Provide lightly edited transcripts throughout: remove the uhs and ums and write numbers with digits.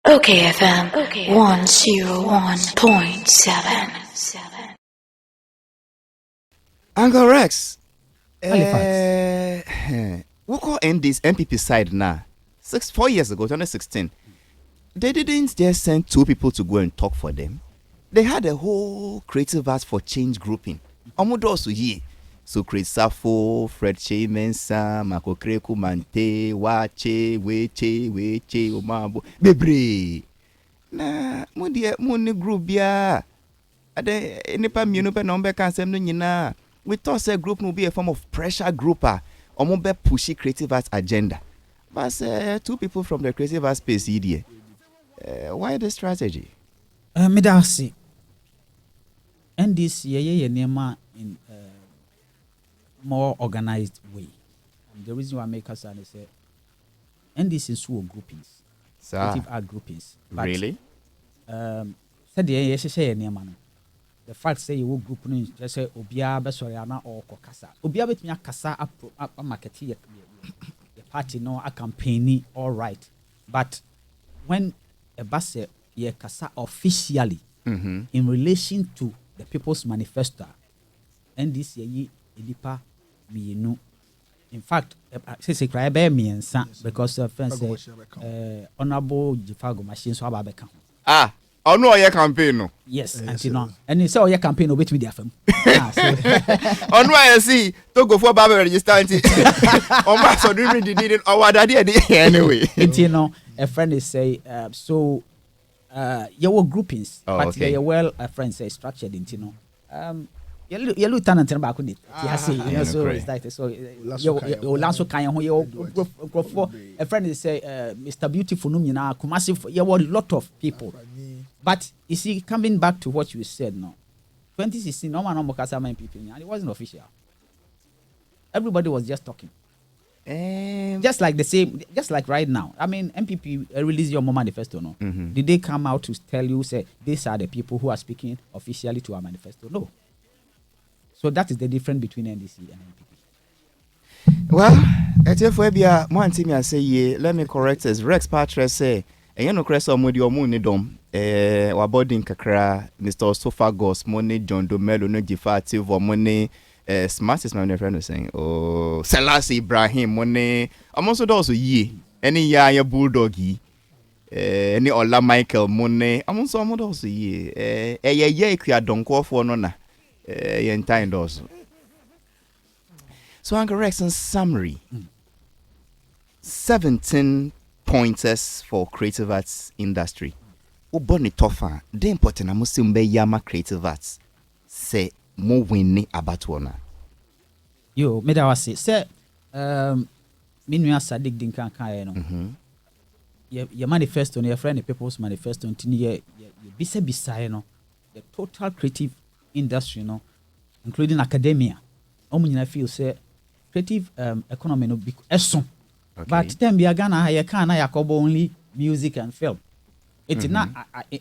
OKFM 101.7. Uncle Rex. Halifax. We call NDC MPP side now. 4 years ago, 2016. They didn't just send two people to go and talk for them. They had a whole creative arts for change grouping. Omodosu here. So Chris Safo, Fred Mensa, Mako Kreku Mante, Wache, Weche, Omabo, Bebre. Na, muni group ya. Ade, nipa minupe nombe kansem no nyina. We thought a group will be a form of pressure grouper. Omobe pushy creative arts agenda. But two people from the creative arts space here. Why the strategy? Medasi. NDC ye nema in more organized way. And the reason why I make us say NDC is groupings, creative art groupings. But, really? Said the fact say you group just say Obia Besoriana or Kokasa. Obia bet me a Kasa up market your party no a campaign all right. But when a bus ye Kasa officially in relation to the People's Manifesto, NDC ye Edipa Mienu. In fact, say cry bear me and son because friends honorable Jifago machine so ababeka. Oh no, your campaign no. Yes, and it's all your campaign obey me their firm. On why I see to go for Baba register Omar so do read the or daddy anyway. A friend is say your groupings, but you're well a friend say structured into you look talent back on it. So it's like so you last kind of a friend is say Mr. Beautiful Numina, Kumasi, you were a lot of people. But you see, coming back to what you said now, 2016, no one Mokasa people, and it wasn't official. Everybody was just talking. Just like the same, just like right now. I mean, MPP released your manifesto, no? Did they come out to tell you, say, these are the people who are speaking officially to our manifesto? No. So that is the difference between NDC and MPP. Well, Etefobia, one team I say, let me correct this. Rex Patre say, and you know, Cressa Modi or Moon Dom, Wabodin Kakra, Mr. Sofagos, Money, John Domelo, no Gifati, or Money, smartest my friend was saying, oh, Selassie Ibrahim, Money, I'm also also ye, any ya bulldoggy, any Ola Michael, Money, I'm also ye, ye, don't call for nona. Entire also. So, Uncle Rex, in summary, 17 pointers for creative arts industry. Uboni tofa, the important amusimbe yama creative arts. Say more winning about one. Yo, medawasi. Say, minuya sadik dinkan kaya no. Your manifesto, your friend, the People's Manifesto, ye bisa no. The total creative industry, you know, including academia. I feel say creative economy no big eson. But then we are gonna yakobo only music and film. It's not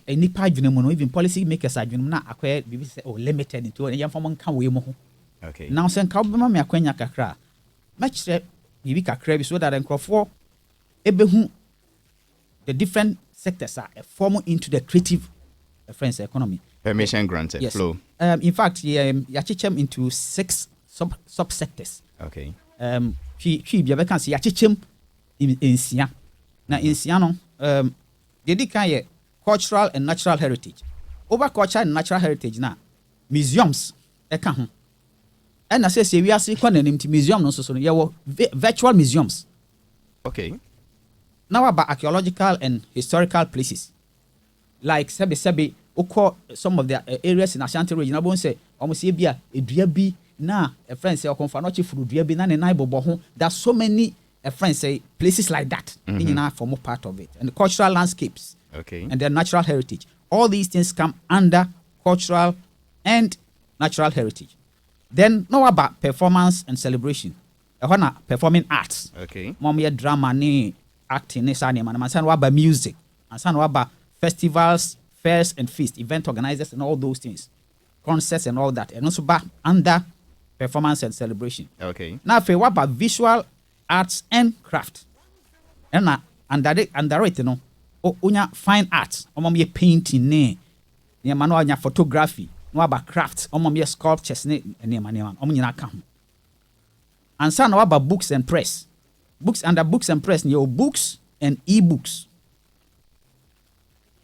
a nipa adwene even policy makers adwene na acquire bibi say limited into and yam can we mo. Okay. Now sen ka obema me akwanya kakra. Match bibi kakra bi so that enkrofo ebehu the different sectors are form into the creative friends economy. Permission granted. Yes. Flow. In fact, yachichem into 6 subsectors. Okay. Can see yachichem in Sia. Now in Siano, they cultural and natural heritage. Over culture and natural heritage now, museums. And I say we are seeing museums so virtual museums. Okay. Now about archaeological and historical places. Like Sebi some of the areas in Ashanti region, I won't say almost a duabi na a friend say confanochi for duabi na naibo. There's so many friends say places like that in for more part of it. And the cultural landscapes and their natural heritage. All these things come under cultural and natural heritage. Then know about performance and celebration. Performing arts. Okay. Mommy drama ni acting ni sani man. Man about music. And about festivals, fairs and feast, event organizers and all those things, concerts and all that, and also back under performance and celebration. Okay. Now, what about visual arts and craft? And under it, onya fine art, omom ye painting ne mano anya photography, no aba craft, omom ye sculptures ne man, nyina ka ho. And so now about books and press. Books under books and press, your books and e-books,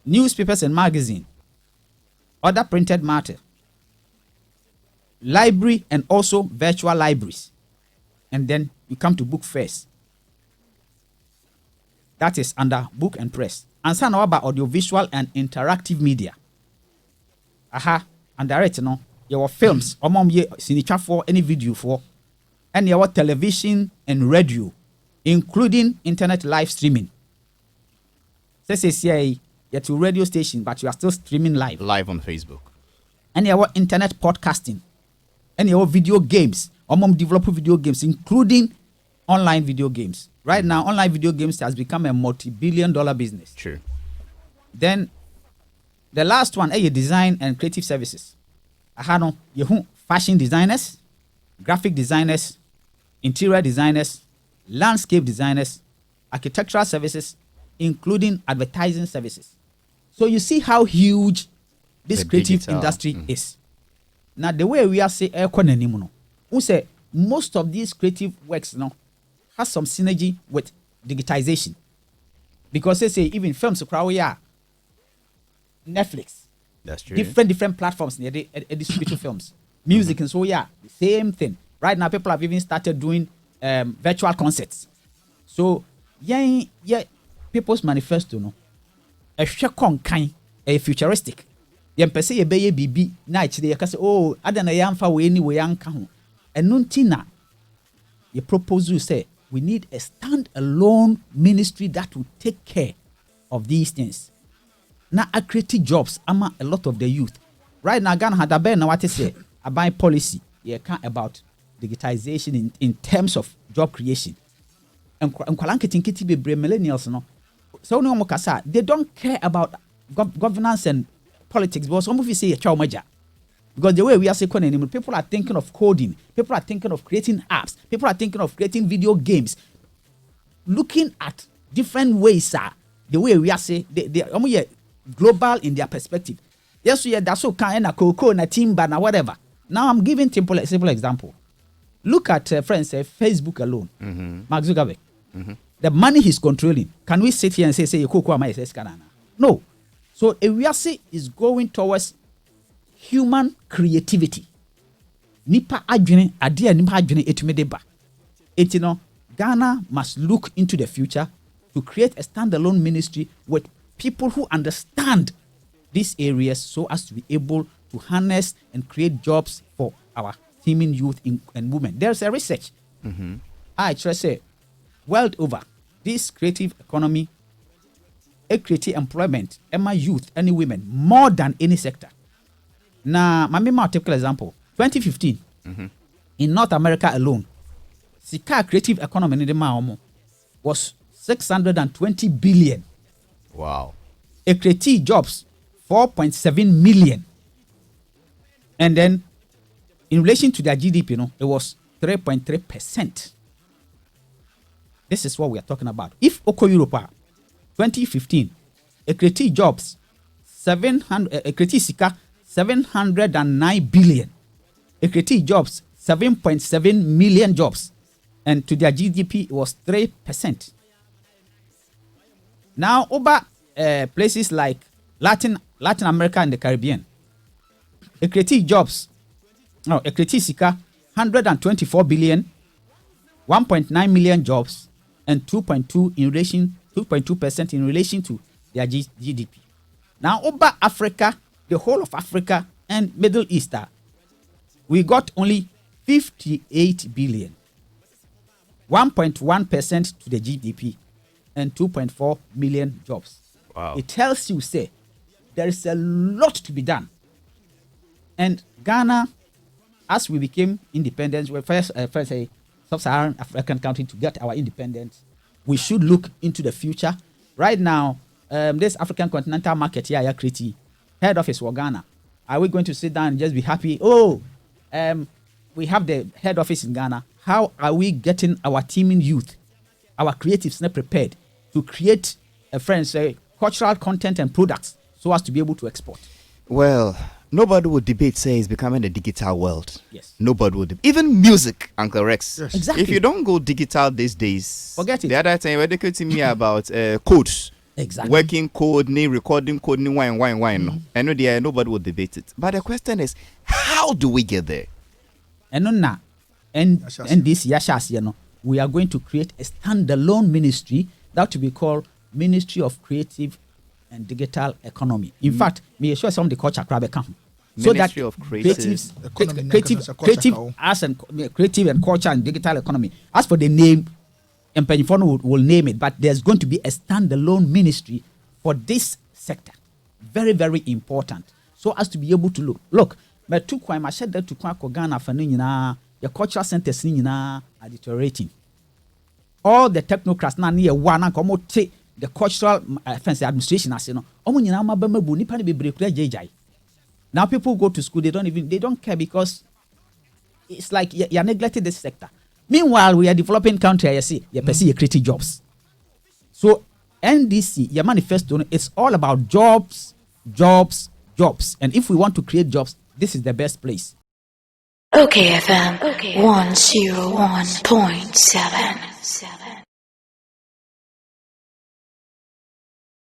newspapers and magazine, other printed matter, library and also virtual libraries. And then you come to book fairs. That is under book and press. And so now about audiovisual and interactive media. And direct, your films, ye sinicha for any video for, and your television and radio, including internet live streaming. Say, you're to radio station, but you are still streaming live. Live on Facebook. And your internet podcasting. And your video games. Develop video games, including online video games. Right now, online video games has become a multi-billion-dollar business. True. Then, the last one, your design and creative services. You fashion designers, graphic designers, interior designers, landscape designers, architectural services, including advertising services. So you see how huge this creative industry is. Now, the way we are saying, we say most of these creative works has some synergy with digitization. Because they say even films, Netflix. That's true. Different platforms they distribute films. Music and so the same thing. Right now, people have even started doing virtual concerts. So, people's manifesto, a shakon kind, a futuristic. Yem pese ye beye bibi na ichide ye kase adana yamfa we ni we yanka ho. Enu ntina ye propose you say we need a stand-alone ministry that will take care of these things. Now, I create jobs ama a lot of the youth. Right now, Ghana had a bear now what say about policy. Yeah, about digitization in terms of job creation. And kwalanketi be millennials no. So no mokasa, they don't care about governance and politics. But some of you say a major. Because the way we are saying, people are thinking of coding, people are thinking of creating apps, people are thinking of creating video games, looking at different ways. The way we are saying, they are global in their perspective. Yes, we are that's so kind of cocoa, na timber, na whatever. Now I'm giving simple example. Look at friends, Facebook alone. Mark Zuckerberg. The money he's controlling. Can we sit here and say cocoa am I scanana? No. So Ewiase is going towards human creativity. Nipa adwene ade nipa adwene etumedeba. Ghana must look into the future to create a standalone ministry with people who understand these areas so as to be able to harness and create jobs for our teeming youth and women. There's a research. I try to say, world over, this creative economy, a creative employment, my youth, any women, more than any sector. Now, my typical example, 2015, in North America alone, Sika creative economy in the Maomo was 620 billion. Wow. A creative jobs, 4.7 million. And then, in relation to their GDP, it was 3.3%. This is what we are talking about. If Oko Europe, 2015, a creative jobs, 709 billion. A creative jobs, 7.7 million jobs. And to their GDP, it was 3%. Now, over places like Latin America and the Caribbean, a creative jobs, a creative sika, 124 billion, 1.9 million jobs, and 2.2% in relation to their GDP. Now, over Africa, the whole of Africa and Middle East, we got only 58 billion, 1.1% to the GDP, and 2.4 million jobs. Wow. It tells you, say, there is a lot to be done. And Ghana, as we became independent, we first a sub-Saharan African country to get our independence, we should look into the future. Right now, this African continental market here, Yakriti, head office for Ghana. Are we going to sit down and just be happy? We have the head office in Ghana. How are we getting our teaming youth, our creatives not prepared to create cultural content and products so as to be able to export. Well, nobody would debate say it's becoming a digital world. Yes. Nobody would. Even music, Uncle Rex. Yes. Exactly. If you don't go digital these days, forget it. The other time, they could to me about codes. Exactly. Working code, recording code, wine. No. I know nobody would debate it. But the question is, how do we get there? And NDC, you know, we are going to create a standalone ministry that will be called Ministry of Creative and Digital Economy. In fact, me sure some of the culture crab account. So that creative and culture and digital economy. As for the name, Empenyifono will name it, but there's going to be a standalone ministry for this sector. Very, very important. So as to be able to look. But to quite I said that to quite Ghana for the cultural centers are deteriorating. All the technocrats now near one come take the cultural administration as you know. Now people go to school, they don't care because it's like you're neglecting this sector. Meanwhile, we are developing country, you see, you pursue creative jobs. So NDC, your manifesto, it's all about jobs. And if we want to create jobs, this is the best place. OKFM 101.7.